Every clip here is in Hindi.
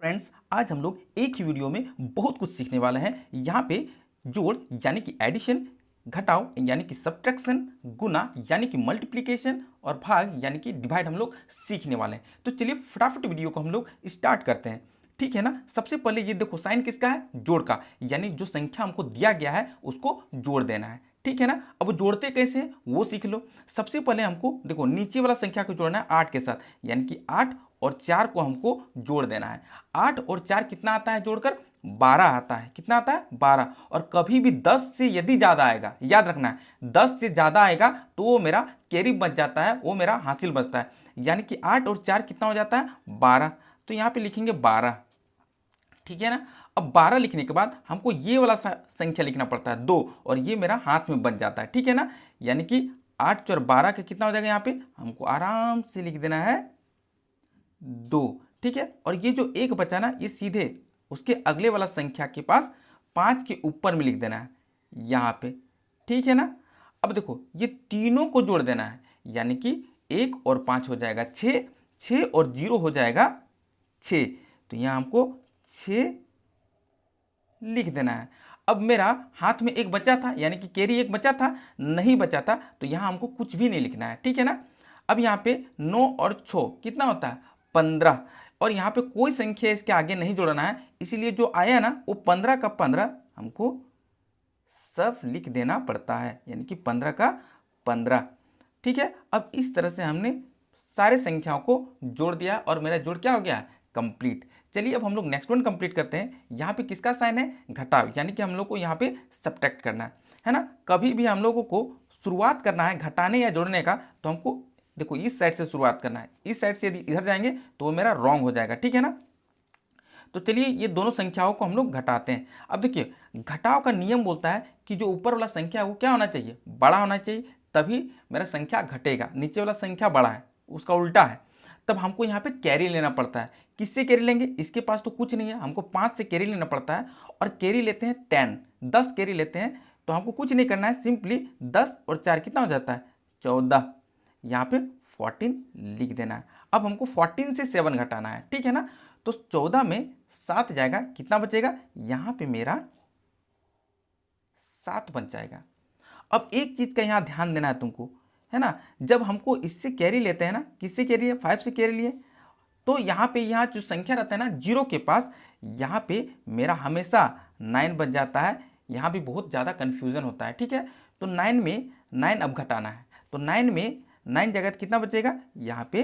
फ्रेंड्स, आज हम लोग एक ही वीडियो में बहुत कुछ सीखने वाले हैं। यहाँ पे जोड़ यानी कि एडिशन, घटाव यानी कि सब्ट्रैक्शन, गुना यानी कि मल्टीप्लिकेशन और भाग यानी कि डिवाइड हम लोग सीखने वाले हैं। तो चलिए फटाफट वीडियो को हम लोग स्टार्ट करते हैं, ठीक है ना। सबसे पहले ये देखो, साइन किसका है? जोड़ का, यानी जो संख्या हमको दिया गया है उसको जोड़ देना है, ठीक है ना। अब वो जोड़ते कैसे हैं वो सीख लो। सबसे पहले हमको देखो नीचे वाला संख्या को जोड़ना है 8 के साथ, यानी कि 8 और 4 को हमको जोड़ देना है। 8 और 4 कितना आता है जोड़कर? 12 आता है। कितना आता है? 12। और कभी भी 10 से यदि ज़्यादा आएगा, याद रखना है 10 से ज़्यादा आएगा तो वो मेरा कैरी बच जाता है, वो मेरा हासिल बचता है। यानी कि 8 और 4 कितना हो जाता है? 12। तो यहाँ पे लिखेंगे 12, ठीक है ना। अब 12 लिखने के बाद हमको ये वाला संख्या लिखना पड़ता है 2, और ये मेरा हाथ में बच जाता है, ठीक है ना। यानी कि 8 और 12 का कितना हो जाएगा? यहाँ पे हमको आराम से लिख देना है 2, ठीक है। और ये जो एक बचा ना, ये सीधे उसके अगले वाला संख्या के पास 5 के ऊपर में लिख देना है यहाँ पे, ठीक है ना। अब देखो ये तीनों को जोड़ देना है, यानी कि 1 और 5 हो जाएगा 6, 6 और 0 हो जाएगा 6। तो यहाँ हमको 6 लिख देना है। अब मेरा हाथ में एक बचा था, यानी कि कैरी एक बचा था, नहीं बचा था, तो यहाँ हमको कुछ भी नहीं लिखना है, ठीक है ना। अब यहाँ पे 9 और 6 कितना होता है? 15। और यहाँ पे कोई संख्या इसके आगे नहीं जोड़ना है, इसीलिए जो आया ना वो 15 का 15 हमको सब लिख देना पड़ता है, यानी कि 15 का 15, ठीक है। अब इस तरह से हमने सारे संख्याओं को जोड़ दिया और मेरा जोड़ क्या हो गया? कंप्लीट। चलिए अब हम लोग नेक्स्ट वन कंप्लीट करते हैं। यहाँ पे किसका साइन है? घटाव, यानी कि हम लोग को यहाँ पे सब्ट्रैक्ट करना है ना। कभी भी हम लोगों को शुरुआत करना है घटाने या जोड़ने का, तो हमको देखो इस साइड से शुरुआत करना है। इस साइड से यदि इधर जाएंगे तो वो मेरा रॉन्ग हो जाएगा, ठीक है ना। तो चलिए ये दोनों संख्याओं को हम लोग घटाते हैं। अब देखिए घटाव का नियम बोलता है कि जो ऊपर वाला संख्या है वो क्या होना चाहिए? बड़ा होना चाहिए, तभी मेरा संख्या घटेगा। नीचे वाला संख्या बड़ा है, उसका उल्टा है, तब हमको यहाँ पे कैरी लेना पड़ता है। किससे कैरी लेंगे? इसके पास तो कुछ नहीं है, हमको 5 से कैरी लेना पड़ता है। और कैरी लेते हैं 10, 10 कैरी लेते हैं। तो हमको कुछ नहीं करना है, सिंपली 10 और 4 कितना हो जाता है? 14। यहाँ पे 14 लिख देना है। अब हमको 14 से 7 घटाना है, ठीक है ना। तो 14 में 7 जाएगा, कितना बचेगा? यहाँ पे मेरा 7 बच जाएगा। अब एक चीज़ का यहाँ ध्यान देना है तुमको, है ना। जब हमको इससे कैरी लेते हैं ना, किससे कैरी है? 5 से कैरी लिए, तो यहाँ पे यहाँ जो संख्या रहता है ना जीरो के पास, यहाँ पे मेरा हमेशा 9 बच जाता है। यहाँ भी बहुत ज़्यादा कन्फ्यूज़न होता है, ठीक है। तो 9 में 9 अब घटाना है, तो 9 में 9 जगह कितना बचेगा? यहाँ पे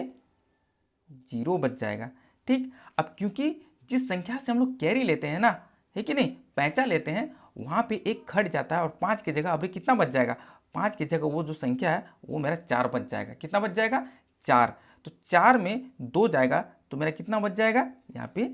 0 बच जाएगा, ठीक। अब क्योंकि जिस संख्या से हम लोग कैरी लेते हैं ना, है कि नहीं, पैंचा लेते हैं, वहाँ पे एक घट जाता है और 5 की जगह अभी कितना बच जाएगा? 5 की जगह वो जो संख्या है वो मेरा 4 बच जाएगा। कितना बच जाएगा? 4। तो 4 में 2 जाएगा तो मेरा कितना बच जाएगा? यहाँ पे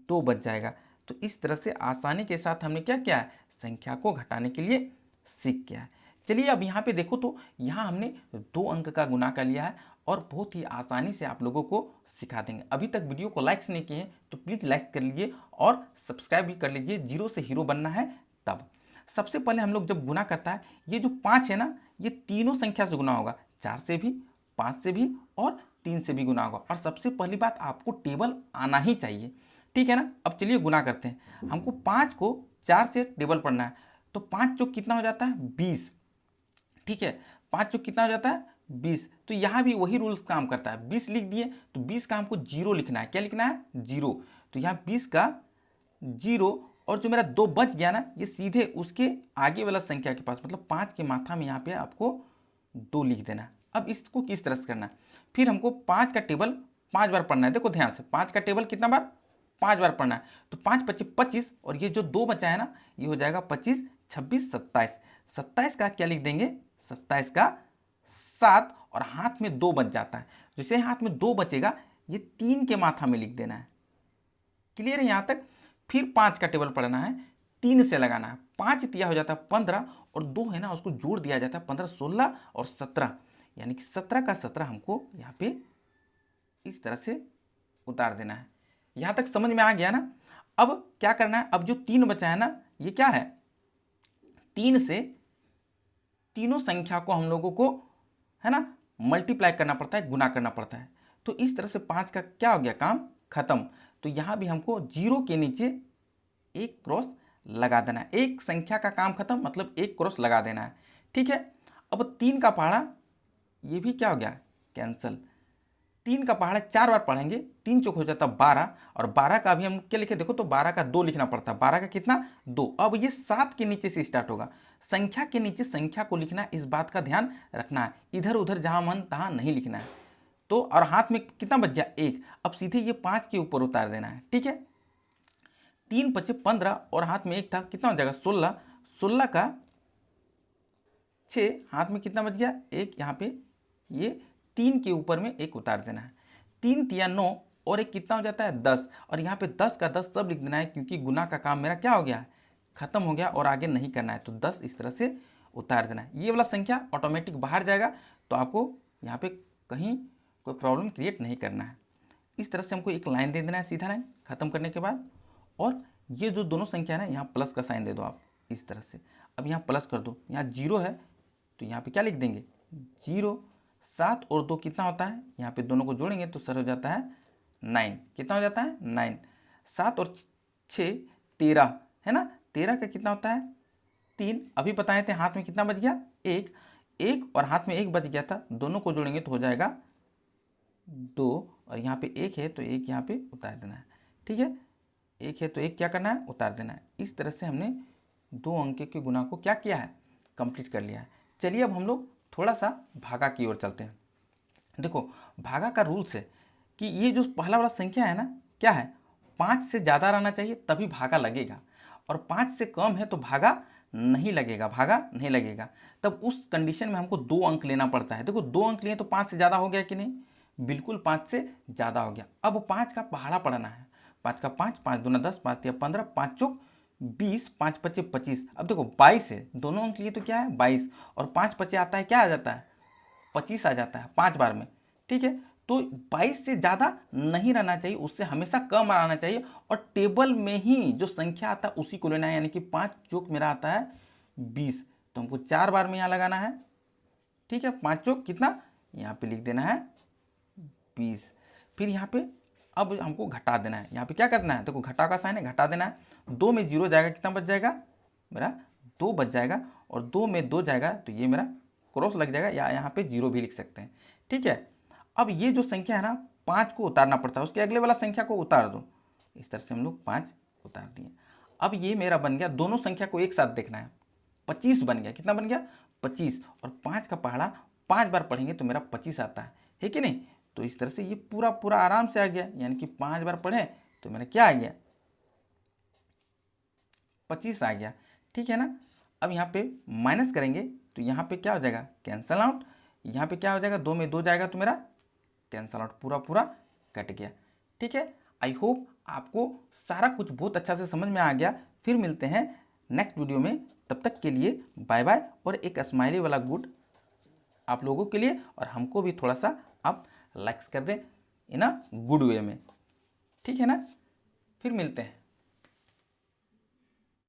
2 बच जाएगा। तो इस तरह से आसानी के साथ हमने क्या किया है? संख्या को घटाने के लिए सीख गया है। चलिए अब यहाँ पे देखो, तो यहाँ हमने 2 अंक का गुणा कर लिया है और बहुत ही आसानी से आप लोगों को सिखा देंगे। अभी तक वीडियो को लाइक्स नहीं किए हैं तो प्लीज़ लाइक कर लीजिए और सब्सक्राइब भी कर लीजिए। जीरो से हीरो बनना है तब। सबसे पहले हम लोग जब गुना करता है, ये जो 5 है ना, ये तीनों संख्या से गुना होगा, 4 से भी, 5 से भी और 3 से भी गुना होगा। और सबसे पहली बात, आपको टेबल आना ही चाहिए, ठीक है ना। अब चलिए गुना करते हैं। हमको 5 को 4 से टेबल पढ़ना है, तो 5 चौक कितना हो जाता है? 20, ठीक है। 5 चौक कितना हो जाता है? 20। तो यहाँ भी वही रूल्स काम करता है, 20 लिख दिए तो 20 का हमको 0 लिखना है। क्या लिखना है? 0। तो यहाँ 20 का 0, और जो मेरा 2 बच गया ना, ये सीधे उसके आगे वाला संख्या के पास, मतलब 5 के माथा में यहाँ पे आपको 2 लिख देना है। अब इसको किस तरह से करना है? फिर हमको 5 का टेबल 5 बार पढ़ना है। देखो ध्यान से, 5 का टेबल कितना बार? 5 बार पढ़ना है। तो 5 25 25, और ये जो 2 बचा है ना, ये हो जाएगा 25 26 27। 27 का क्या लिख देंगे? 27 का 7, और हाथ में 2 बच जाता है। जैसे हाथ में 2 बचेगा, ये 3 के माथा में लिख देना है। क्लियर है यहाँ तक? फिर 5 का टेबल पढ़ना है, 3 से लगाना है। 5 तिया हो जाता है 15, और 2 है ना उसको जोड़ दिया जाता है, 15 16 और 17, यानी कि 17 का 17 हमको यहाँ पे इस तरह से उतार देना है। यहाँ तक समझ में आ गया ना? अब क्या करना है? अब जो 3 बचा है ना, ये क्या है? 3 से तीनों संख्या को हम लोगों को, है ना, मल्टीप्लाई करना पड़ता है, गुना करना पड़ता है। तो इस तरह से 5 का क्या हो गया? काम खत्म। तो यहाँ भी हमको 0 के नीचे एक क्रॉस लगा देना है। एक संख्या का काम खत्म, मतलब एक क्रॉस लगा देना है। ठीक है, अब 3 का पहाड़ा ये भी क्या हो गया, कैंसिल। 3 का पहाड़ा 4 बार पढ़ेंगे, 3 चौक हो जाता 12, और 12 का अभी हम क्या लिखे, देखो तो 12 का 2 लिखना पड़ता है, 12 का कितना 2। अब ये 7 के नीचे से स्टार्ट होगा, संख्या के नीचे संख्या को लिखना है, इस बात का ध्यान रखना है, इधर उधर जहां मन तहां नहीं लिखना है। तो और हाथ में कितना बच गया 1, अब सीधे ये 5 के ऊपर उतार देना है। ठीक है, 3 × 5 = 15 और हाथ में 1 था, कितना हो जाएगा 16, 16 का 6, हाथ में कितना बच गया 1, यहाँ पे ये 3 के ऊपर में 1 उतार देना है। 3 × 3 = 9 और 1 कितना हो जाता है 10, और यहाँ पे 10 का 10 सब लिख देना है, क्योंकि गुना का काम मेरा क्या हो गया, खत्म हो गया और आगे नहीं करना है। तो 10 इस तरह से उतार देना है। ये वाला संख्या ऑटोमेटिक बाहर जाएगा, तो आपको यहाँ पे कहीं कोई प्रॉब्लम क्रिएट नहीं करना है। इस तरह से हमको एक लाइन दे देना है, सीधा लाइन खत्म करने के बाद। और ये जो दोनों संख्या है ना, यहाँ प्लस का साइन दे दो आप इस तरह से। अब यहाँ प्लस कर दो, यहाँ 0 है तो यहाँ पे क्या लिख देंगे 0। 7 और 2 कितना होता है, यहाँ पे दोनों को जोड़ेंगे तो सर हो जाता है 9। कितना हो जाता है 9। 7 और 6 13 है ना, 13 का कितना होता है 3। अभी बताए थे हाथ में कितना बच गया 1, 1 और हाथ में 1 बच गया था, दोनों को जोड़ेंगे तो हो जाएगा 2, और यहाँ पे 1 है तो 1 यहाँ पे उतार देना है। ठीक है, 1 है तो 1 क्या करना है उतार देना है। इस तरह से हमने 2 अंक के गुना को क्या किया है, कंप्लीट कर लिया है। चलिए अब हम लोग थोड़ा सा भागा की ओर चलते हैं। देखो भागा का रूल्स है कि ये जो पहला वाला संख्या है ना, क्या है 5 से ज़्यादा रहना चाहिए तभी भागा लगेगा, और 5 से कम है तो भागा नहीं लगेगा, भागा नहीं लगेगा। तब उस कंडीशन में हमको 2 अंक लेना पड़ता है। देखो 2 अंक लिए तो 5 से ज़्यादा हो गया कि नहीं, बिल्कुल 5 से ज़्यादा हो गया। अब 5 का पहाड़ा पढ़ना है, 5 का 5, 5 दूना 10, 5 तिया 15, 5 चौक 20, 5 पचे 25। अब देखो 22 है, दोनों अंक लिए तो क्या है 22, और 5 पचे आता है क्या आ जाता है 25 आ जाता है 5 बार में। ठीक है, तो 22 से ज़्यादा नहीं रहना चाहिए, उससे हमेशा कम आना चाहिए, और टेबल में ही जो संख्या आता है उसी को लेना है। यानी कि 5 चौक मेरा आता है 20, तो हमको 4 बार में यहाँ लगाना है। ठीक है, 5 चौक कितना, यहाँ पे लिख देना है 20। फिर यहाँ पे अब हमको घटा देना है, यहाँ पे क्या करना है, देखो घटा का साइन है, घटा देना है। 2 में 0 जाएगा, कितना बच जाएगा मेरा 2 बच जाएगा, और 2 में 2 जाएगा तो ये मेरा क्रॉस लग जाएगा, या यहाँ पे 0 भी लिख सकते हैं। ठीक है, अब ये जो संख्या है ना 5 को उतारना पड़ता है, उसके अगले वाला संख्या को उतार दो। इस तरह से हम लोग 5 उतार दिए। अब ये मेरा बन गया, दोनों संख्या को एक साथ देखना है, 25 बन गया। कितना बन गया 25, और 5 का पहाड़ा 5 बार पढ़ेंगे तो मेरा 25 आता है कि नहीं। तो इस तरह से ये पूरा पूरा आराम से आ गया, यानी कि 5 बार पढ़े तो मेरा क्या आ गया 25 आ गया। ठीक है ना, अब यहाँ पे माइनस करेंगे तो यहाँ पे क्या हो जाएगा कैंसल आउट, यहाँ पे क्या हो जाएगा 2 में 2 जाएगा तो मेरा कैंसल आउट, पूरा पूरा कट गया। ठीक है, आई होप आपको सारा कुछ बहुत अच्छा से समझ में आ गया। फिर मिलते हैं नेक्स्ट वीडियो में, तब तक के लिए बाय बाय। और एक स्माइली वाला गुड आप लोगों के लिए, और हमको भी थोड़ा सा आप लाइक्स कर दें इन अ गुड वे में। ठीक है ना, फिर मिलते हैं।